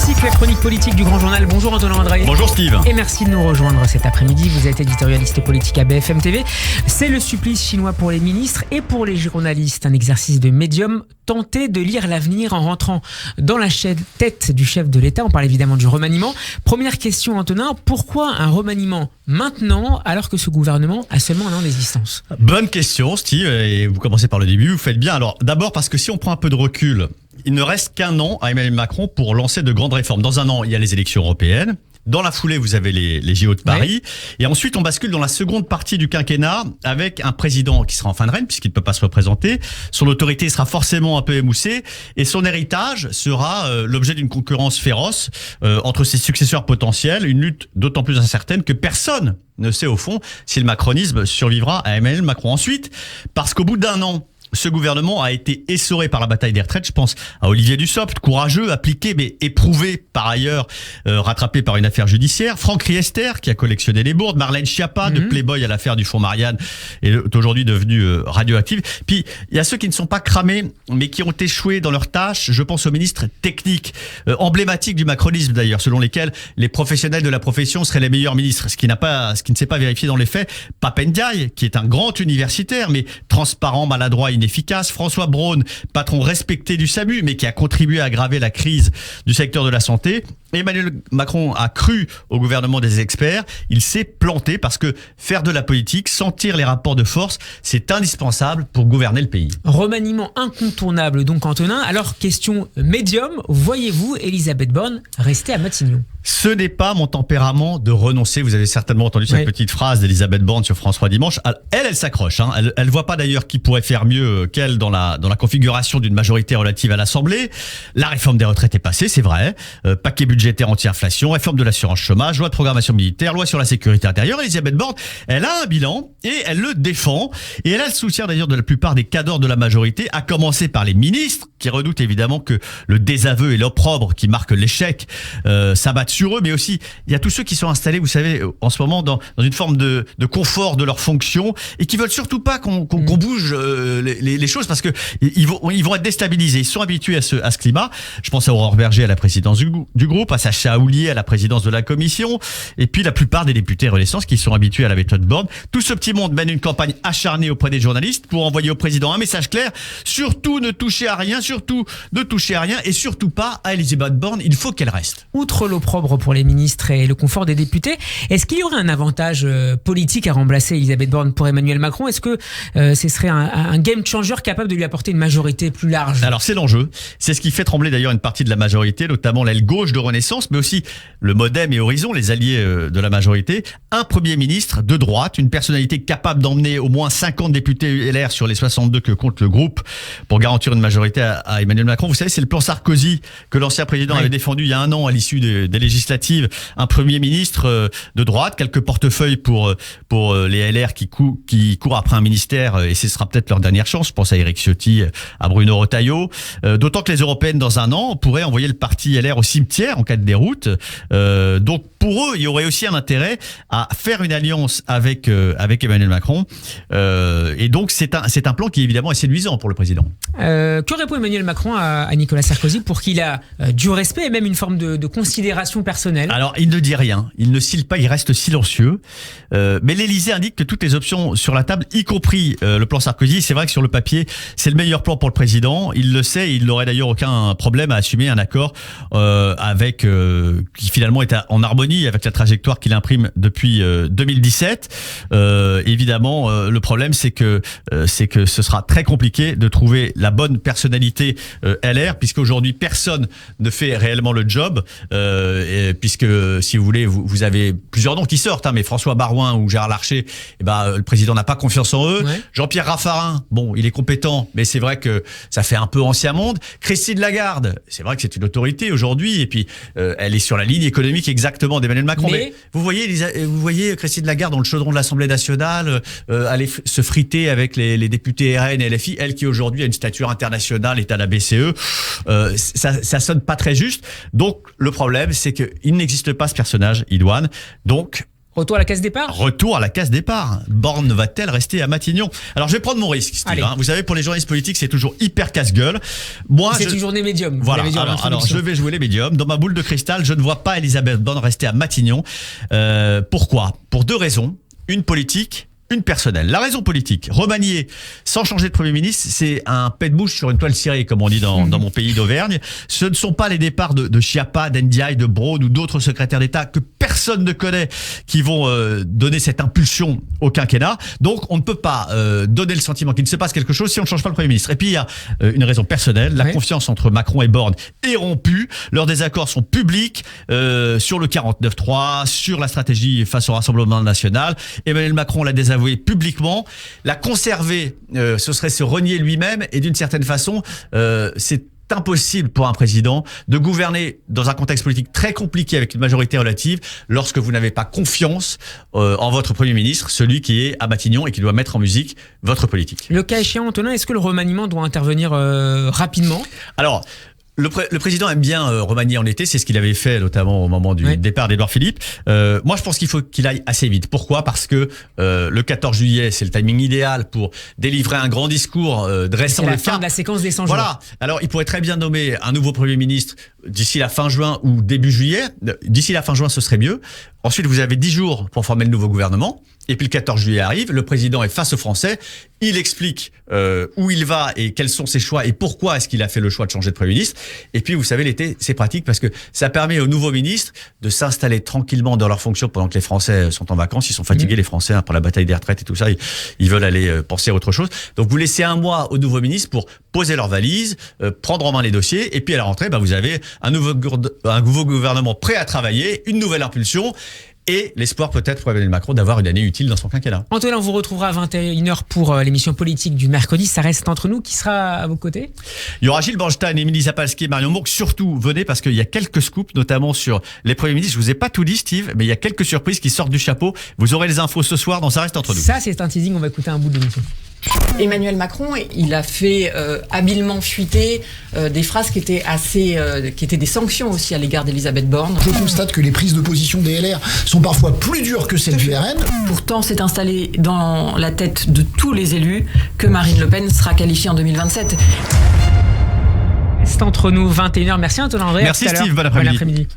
Classique, la chronique politique du Grand Journal. Bonjour Antonin André. Bonjour Steve. Et merci de nous rejoindre cet après-midi. Vous êtes éditorialiste politique à BFM TV. C'est le supplice chinois pour les ministres et pour les journalistes. Un exercice de médium. Tenter de lire l'avenir en rentrant dans la tête du chef de l'État. On parle évidemment du remaniement. Première question Antonin, pourquoi un remaniement maintenant alors que ce gouvernement a seulement un an d'existence? Bonne question Steve, et vous commencez par le début, vous faites bien. Alors d'abord parce que si on prend un peu de recul, il ne reste qu'un an à Emmanuel Macron pour lancer de grandes réformes. Dans un an, il y a les élections européennes. Dans la foulée, vous avez les JO de Paris. Ouais. Et ensuite, on bascule dans la seconde partie du quinquennat avec un président qui sera en fin de règne puisqu'il ne peut pas se représenter. Son autorité sera forcément un peu émoussée et son héritage sera l'objet d'une concurrence féroce entre ses successeurs potentiels. Une lutte d'autant plus incertaine que personne ne sait au fond si le macronisme survivra à Emmanuel Macron. Ensuite, parce qu'au bout d'un an, ce gouvernement a été essoré par la bataille des retraites. Je pense à Olivier Dussopt, courageux, appliqué, mais éprouvé par ailleurs, rattrapé par une affaire judiciaire. Franck Riester, qui a collectionné les bourdes. Marlène Schiappa, de Playboy à l'affaire du fonds Marianne, est aujourd'hui devenue radioactive. Puis, il y a ceux qui ne sont pas cramés, mais qui ont échoué dans leurs tâches. Je pense aux ministres techniques, emblématiques du macronisme d'ailleurs, selon lesquels les professionnels de la profession seraient les meilleurs ministres. Ce qui ne s'est pas vérifié dans les faits. Pap Ndiaye, qui est un grand universitaire, mais transparent, maladroit, inefficace. François Braun, patron respecté du SAMU, mais qui a contribué à aggraver la crise du secteur de la santé. Emmanuel Macron a cru au gouvernement des experts. Il s'est planté parce que faire de la politique, sentir les rapports de force, c'est indispensable pour gouverner le pays. Remaniement incontournable donc Antonin. Alors question médium, voyez-vous Elisabeth Borne rester à Matignon? Ce n'est pas mon tempérament de renoncer. Vous avez certainement entendu cette petite phrase d'Elisabeth Borne sur France 3 dimanche. Elle s'accroche. Elle voit pas d'ailleurs qui pourrait faire mieux qu'elle dans la configuration d'une majorité relative à l'Assemblée. La réforme des retraites est passée, c'est vrai. Paquet budgétaire anti-inflation, réforme de l'assurance chômage, loi de programmation militaire, loi sur la sécurité intérieure. Elisabeth Borne, elle a un bilan et elle le défend. Et elle a le soutien d'ailleurs de la plupart des cadres de la majorité, à commencer par les ministres, qui redoutent évidemment que le désaveu et l'opprobre qui marquent l'échec s'abattent sur eux, mais aussi il y a tous ceux qui sont installés, vous savez, en ce moment dans une forme de confort de leur fonction et qui veulent surtout pas qu'on bouge les choses parce que ils vont être déstabilisés. Ils sont habitués à ce climat. Je pense à Aurore Berger à la présidence du groupe, à Sacha Houlié à la présidence de la commission, et puis la plupart des députés Renaissance qui sont habitués à la méthode Borne. Tout ce petit monde mène une campagne acharnée auprès des journalistes pour envoyer au président un message clair: surtout ne touchez à rien, surtout ne touchez à rien, et surtout pas à Elisabeth Borne. Il faut qu'elle reste. Outre l'opprobre pour les ministres et le confort des députés, est-ce qu'il y aurait un avantage politique à remplacer Elisabeth Borne pour Emmanuel Macron? Est-ce que ce serait un game changer capable de lui apporter une majorité plus large? Alors c'est l'enjeu, c'est ce qui fait trembler d'ailleurs une partie de la majorité, notamment l'aile gauche de Renaissance, mais aussi le Modem et Horizon, les alliés de la majorité. Un Premier ministre de droite, une personnalité capable d'emmener au moins 50 députés LR sur les 62 que compte le groupe pour garantir une majorité à Emmanuel Macron. Vous savez, c'est le plan Sarkozy que l'ancien président avait défendu il y a un an à l'issue des législatives. Un Premier ministre de droite, quelques portefeuilles pour les LR qui courent après un ministère, et ce sera peut-être leur dernière chance. Je pense à Éric Ciotti, à Bruno Retailleau. D'autant que les européennes, dans un an, pourraient envoyer le parti LR au cimetière en cas de déroute. Donc pour eux, il y aurait aussi un intérêt à faire une alliance avec Emmanuel Macron. Et donc c'est un plan qui évidemment est séduisant pour le président. Que répond Emmanuel Macron à Nicolas Sarkozy pour qu'il a du respect et même une forme de considération personnelle? Alors il ne dit rien, il ne cille pas, il reste silencieux. Mais l'Élysée indique que toutes les options sur la table, y compris le plan Sarkozy, c'est vrai que sur le papier, c'est le meilleur plan pour le président. Il le sait, et il n'aurait d'ailleurs aucun problème à assumer un accord qui finalement est en harmonie avec la trajectoire qu'il imprime depuis 2017. Évidemment, le problème c'est que ce sera très compliqué de trouver la bonne personnalité LR, puisqu'aujourd'hui personne ne fait réellement le job, puisque si vous voulez, vous avez plusieurs noms qui sortent, mais François Baroin ou Gérard Larcher, le président n'a pas confiance en eux. Ouais. Jean-Pierre Raffarin, bon, il est compétent, mais c'est vrai que ça fait un peu ancien monde. Christine Lagarde, c'est vrai que c'est une autorité aujourd'hui, et puis elle est sur la ligne économique exactement d'Emmanuel Macron. Mais vous voyez Christine Lagarde dans le chaudron de l'Assemblée nationale aller se friter avec les députés RN et LFI, elle qui aujourd'hui a une stature internationale, est à la BCE. Ça sonne pas très juste. Donc le problème, c'est qu'il n'existe pas ce personnage idoine. Donc Retour à la case départ. Retour à la case départ. Borne va-t-elle rester à Matignon? Alors je vais prendre mon risque, Steve. Vous savez, pour les journalistes politiques, c'est toujours hyper casse-gueule. Moi, c'est une journée médium. Voilà. Alors je vais jouer les médiums. Dans ma boule de cristal, je ne vois pas Elisabeth Borne rester à Matignon. Pourquoi? Pour 2 raisons. Une politique, une personnelle. La raison politique, remanier sans changer de Premier ministre, c'est un pet de bouche sur une toile cirée, comme on dit dans mon pays d'Auvergne. Ce ne sont pas les départs de Schiappa, d'Ndiaye, de Braun ou d'autres secrétaires d'État que personne ne connaît qui vont donner cette impulsion au quinquennat. Donc on ne peut pas donner le sentiment qu'il ne se passe quelque chose si on ne change pas le Premier ministre. Et puis il y a une raison personnelle. La confiance entre Macron et Borne est rompue. Leurs désaccords sont publics sur le 49.3, sur la stratégie face au Rassemblement national. Emmanuel Macron l'a désavoué publiquement. La conserver, ce serait se renier lui-même, et d'une certaine façon, c'est impossible pour un président de gouverner dans un contexte politique très compliqué avec une majorité relative lorsque vous n'avez pas confiance en votre Premier ministre, celui qui est à Matignon et qui doit mettre en musique votre politique. Le cas échéant, Antonin, est-ce que le remaniement doit intervenir rapidement? Alors, le président aime bien remanier en été, c'est ce qu'il avait fait notamment au moment du départ d'Édouard Philippe. Moi, je pense qu'il faut qu'il aille assez vite. Pourquoi? Parce que le 14 juillet, c'est le timing idéal pour délivrer un grand discours dressant le fin de la séquence des 100 jours. Voilà. Alors, il pourrait très bien nommer un nouveau Premier ministre d'ici la fin juin ou début juillet. D'ici la fin juin, ce serait mieux. Ensuite, vous avez 10 jours pour former le nouveau gouvernement. Et puis le 14 juillet arrive, le président est face aux Français, il explique où il va et quels sont ses choix et pourquoi est-ce qu'il a fait le choix de changer de Premier ministre. Et puis vous savez, l'été, c'est pratique parce que ça permet aux nouveaux ministres de s'installer tranquillement dans leurs fonctions pendant que les Français sont en vacances. Ils sont fatigués, les Français, par la bataille des retraites et tout ça. Ils veulent aller penser à autre chose. Donc vous laissez un mois aux nouveaux ministres pour poser leurs valises, prendre en main les dossiers. Et puis à la rentrée, vous avez un nouveau gouvernement prêt à travailler, une nouvelle impulsion. Et l'espoir peut-être pour Emmanuel Macron d'avoir une année utile dans son quinquennat. Antonin, on vous retrouvera à 21h pour l'émission politique du mercredi. Ça reste entre nous. Qui sera à vos côtés? Il y aura Gilles Bornstein, Émilie Zapalski et Marion Mourgue. Surtout, venez parce qu'il y a quelques scoops, notamment sur les premiers ministres. Je vous ai pas tout dit, Steve, mais il y a quelques surprises qui sortent du chapeau. Vous aurez les infos ce soir dans Ça reste entre nous. Ça, c'est un teasing. On va écouter un bout de l'émission. Emmanuel Macron, il a fait habilement fuiter des phrases qui étaient qui étaient des sanctions aussi à l'égard d'Elisabeth Borne. Je constate que les prises de position des LR sont parfois plus dures que celles du RN. Pourtant, c'est installé dans la tête de tous les élus que Marine Le Pen sera qualifiée en 2027. C'est entre nous, 21h. Merci Antonin André. Merci Steve, bon après-midi.